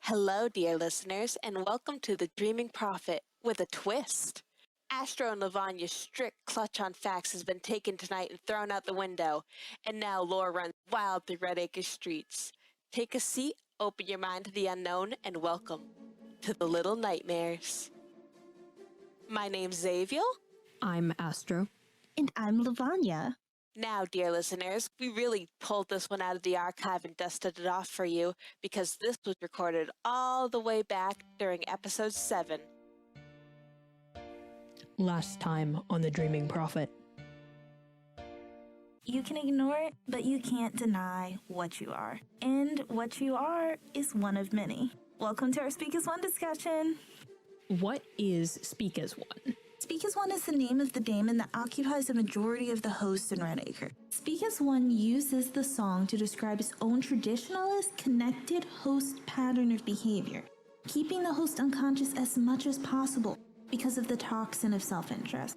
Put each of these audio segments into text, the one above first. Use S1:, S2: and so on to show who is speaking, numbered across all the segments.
S1: Hello, dear listeners, and welcome to The Dreaming Prophet with a twist. Astro and Lavanya's strict clutch on facts has been taken tonight and thrown out the window, and now lore runs wild through Redacre streets. Take a seat, open your mind to the unknown, and welcome to the Little Nightmares. My name's Xaviul.
S2: I'm Astro.
S3: And I'm Lavanya.
S1: Now, dear listeners, we really pulled this one out of the archive and dusted it off for you because this was recorded all the way back during episode 7.
S2: Last time on The Dreaming Prophet.
S3: You can ignore it, but you can't deny what you are. And what you are is one of many. Welcome to our SpeakAsOne discussion.
S2: What is SpeakAsOne?
S3: SpeakAsOne is the name of the daemon that occupies the majority of the hosts in Redacre. SpeakAsOne uses the song to describe its own traditionalist, connected host pattern of behavior, keeping the host unconscious as much as possible because of the toxin of self-interest.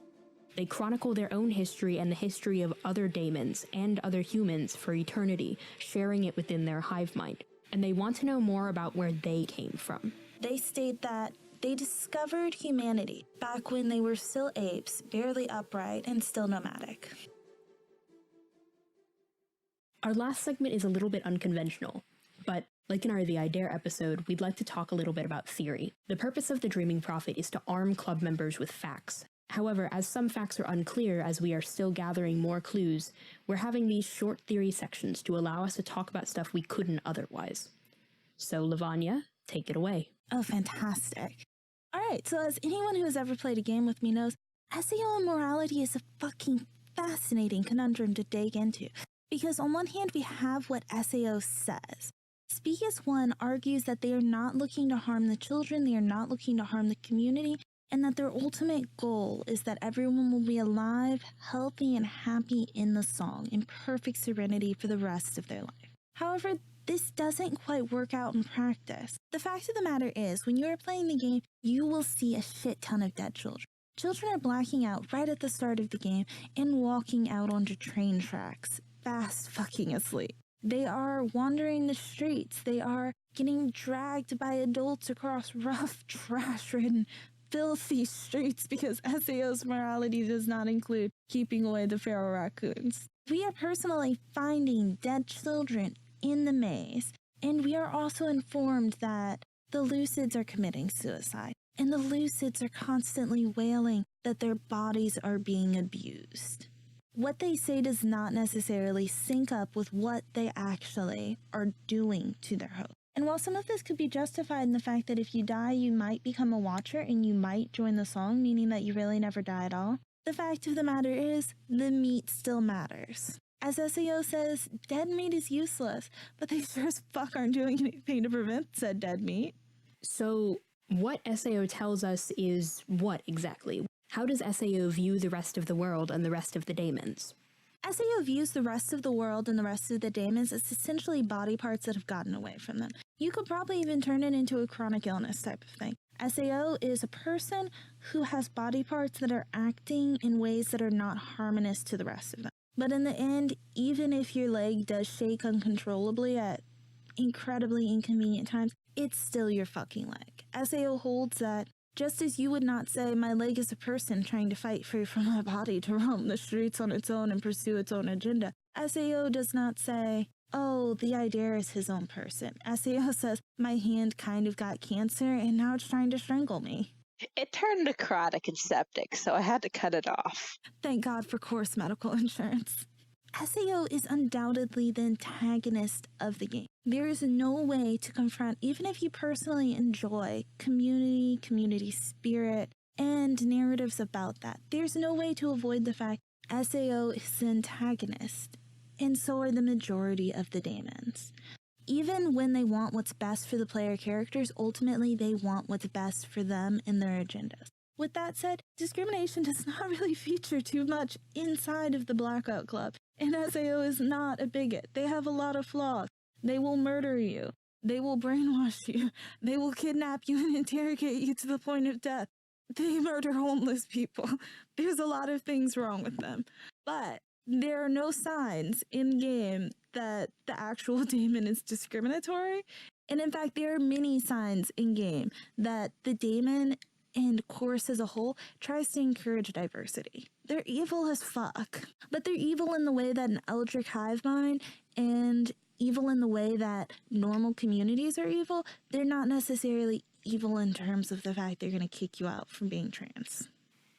S2: They chronicle their own history and the history of other daemons and other humans for eternity, sharing it within their hive mind. And they want to know more about where they came from.
S3: They state that they discovered humanity back when they were still apes, barely upright, and still nomadic.
S2: Our last segment is a little bit unconventional, but like in our The Idare episode, we'd like to talk a little bit about theory. The purpose of The Dreaming Prophet is to arm club members with facts. However, as some facts are unclear as we are still gathering more clues, we're having these short theory sections to allow us to talk about stuff we couldn't otherwise. So, Lavanya, take it away.
S3: Oh, fantastic. Alright, so as anyone who has ever played a game with me knows, SEO and morality is a fucking fascinating conundrum to dig into. Because on one hand, we have what SAO says. SpeakAsOne argues that they are not looking to harm the children, they are not looking to harm the community, and that their ultimate goal is that everyone will be alive, healthy, and happy in the song, in perfect serenity for the rest of their life. However, this doesn't quite work out in practice. The fact of the matter is, when you are playing the game, you will see a shit ton of dead children. Children are blacking out right at the start of the game and walking out onto train tracks, fast fucking asleep. They are wandering the streets. They are getting dragged by adults across rough, trash-ridden, filthy streets because SAO's morality does not include keeping away the feral raccoons. We are personally finding dead children in the maze, and we are also informed that the Lucids are committing suicide, and the Lucids are constantly wailing that their bodies are being abused. What they say does not necessarily sync up with what they actually are doing to their host. And while some of this could be justified in the fact that if you die, you might become a watcher and you might join the song, meaning that you really never die at all, the fact of the matter is, the meat still matters. As SEO says, dead meat is useless, but they sure as fuck aren't doing anything to prevent said dead meat.
S2: So, what SAO tells us is what exactly? How does SAO view the rest of the world and the rest of the daemons?
S3: SAO views the rest of the world and the rest of the daemons as essentially body parts that have gotten away from them. You could probably even turn it into a chronic illness type of thing. SAO is a person who has body parts that are acting in ways that are not harmonious to the rest of them. But in the end, even if your leg does shake uncontrollably at incredibly inconvenient times, it's still your fucking leg. SAO holds that just as you would not say, my leg is a person trying to fight free from my body to roam the streets on its own and pursue its own agenda, SAO does not say, oh, the Idare is his own person. SAO says, my hand kind of got cancer and now it's trying to strangle me.
S1: It turned necrotic and septic, so I had to cut it off.
S3: Thank God for course medical insurance. SAO is undoubtedly the antagonist of the game. There is no way to confront, even if you personally enjoy community spirit, and narratives about that. There's no way to avoid the fact SAO is the antagonist, and so are the majority of the daemons. Even when they want what's best for the player characters, ultimately they want what's best for them and their agendas. With that said, discrimination does not really feature too much inside of the Blackout Club, and SAO is not a bigot. They have a lot of flaws. They will murder you. They will brainwash you. They will kidnap you and interrogate you to the point of death. They murder homeless people. There's a lot of things wrong with them. But there are no signs in-game that the actual daemon is discriminatory. And in fact, there are many signs in game that the daemon and chorus as a whole tries to encourage diversity. They're evil as fuck, but they're evil in the way that an eldritch hivemind and evil in the way that normal communities are evil. They're not necessarily evil in terms of the fact they're going to kick you out from being trans.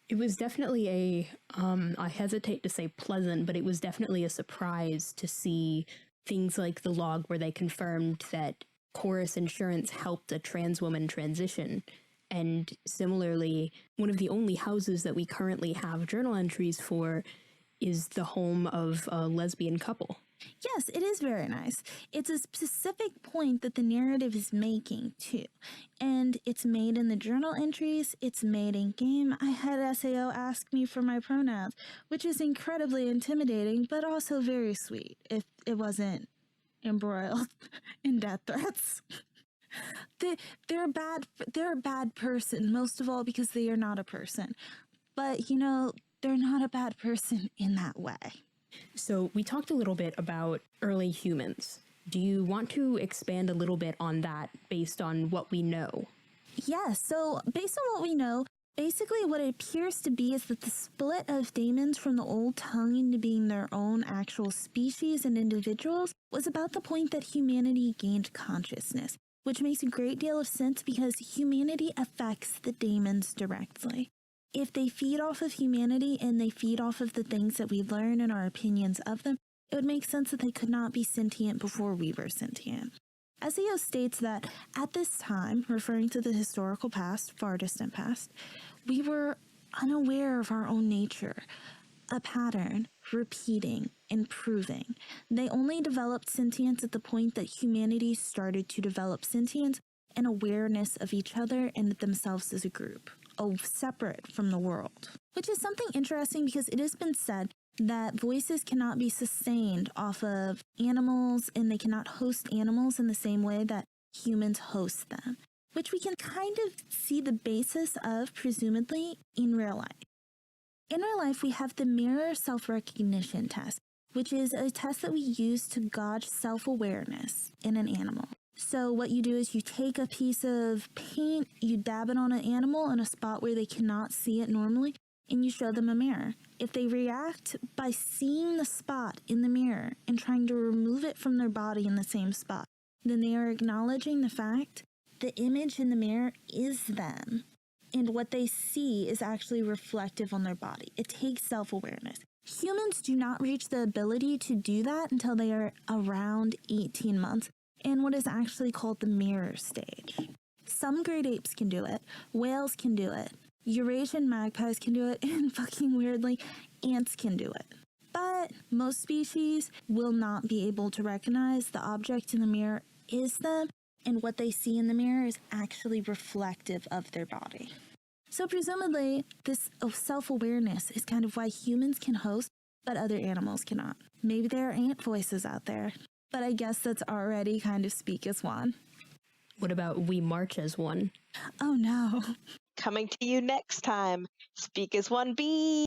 S2: It was definitely I hesitate to say pleasant, but it was definitely a surprise to see things like the log where they confirmed that Chorus Insurance helped a trans woman transition. And similarly, one of the only houses that we currently have journal entries for is the home of a lesbian couple.
S3: Yes, it is very nice. It's a specific point that the narrative is making, too. And it's made in the journal entries, it's made in game. I had SAO ask me for my pronouns, which is incredibly intimidating, but also very sweet if it wasn't embroiled in death threats. They're a bad person, most of all because they are not a person. But, you know, they're not a bad person in that way.
S2: So we talked a little bit about early humans. Do you want to expand a little bit on that based on what we know?
S3: Yes, so based on what we know, basically what it appears to be is that the split of daemons from the old tongue into being their own actual species and individuals was about the point that humanity gained consciousness, which makes a great deal of sense because humanity affects the daemons directly. If they feed off of humanity and they feed off of the things that we learn and our opinions of them, it would make sense that they could not be sentient before we were sentient. SEO states that at this time, referring to the historical past, far distant past, we were unaware of our own nature, a pattern, repeating, improving. They only developed sentience at the point that humanity started to develop sentience and awareness of each other and themselves as a group, separate from the world. Which is something interesting because it has been said that voices cannot be sustained off of animals and they cannot host animals in the same way that humans host them, which we can kind of see the basis of, presumably, in real life. In real life, we have the mirror self-recognition test, which is a test that we use to gauge self-awareness in an animal. So what you do is you take a piece of paint, you dab it on an animal in a spot where they cannot see it normally, and you show them a mirror. If they react by seeing the spot in the mirror and trying to remove it from their body in the same spot, then they are acknowledging the fact the image in the mirror is them, and what they see is actually reflective on their body. It takes self-awareness. Humans do not reach the ability to do that until they are around 18 months. In what is actually called the mirror stage. Some great apes can do it, whales can do it, Eurasian magpies can do it, and fucking weirdly, ants can do it. But most species will not be able to recognize the object in the mirror is them, and what they see in the mirror is actually reflective of their body. So presumably, this self-awareness is kind of why humans can host, but other animals cannot. Maybe there are ant voices out there. But I guess that's already kind of SpeakAsOne.
S2: What about We March as One?
S3: Oh no.
S1: Coming to you next time, SpeakAsOne B.